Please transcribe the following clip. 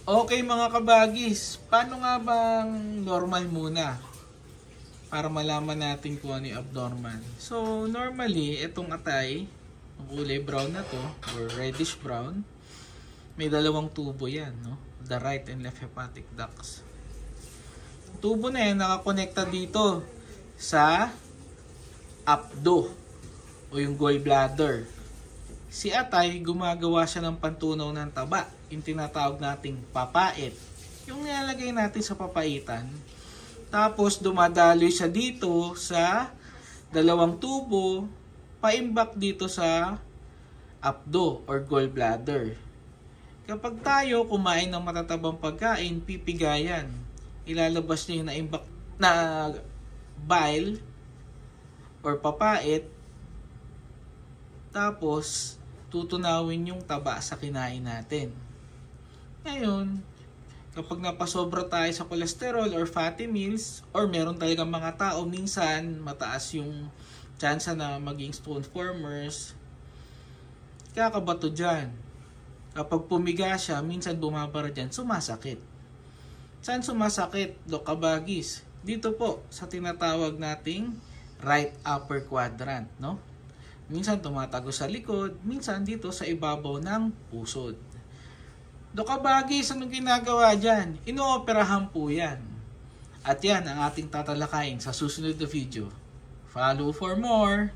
Okay mga kabagis, paano nga bang normal muna? Para malaman natin kung ano yung abnormal. So normally, itong atay, ang kulay brown na to, or reddish brown, may dalawang tubo yan, no? The right and left hepatic ducts. Tubo na yan, nakakonekta dito sa apdo o yung gallbladder. Si atay, gumagawa siya ng pantunaw ng taba, yung tinatawag nating papait. Yung nilalagay natin sa papaitan. Tapos dumadaloy siya dito sa dalawang tubo, paimbak dito sa apdo or gallbladder. Kapag tayo kumain ng matatabang pagkain, pipigayan. Ilalabas niya yung naimbak na bile or papait. Tapos tutunawin yung taba sa kinain natin. Ngayon, kapag napasobra tayo sa cholesterol or fatty meals, or meron talagang mga tao minsan mataas yung chance na maging stone formers, kakabato dyan. Kapag pumiga siya, minsan bumabara dyan, sumasakit. Saan sumasakit, Dok Kabagis? Dito po, sa tinatawag nating right upper quadrant, no? Minsan tumatago sa likod, minsan dito sa ibabaw ng pusod. Dok Kabagis, anong ginagawa dyan? Inooperahan po yan. At yan ang ating tatalakayin sa susunod na video. Follow for more!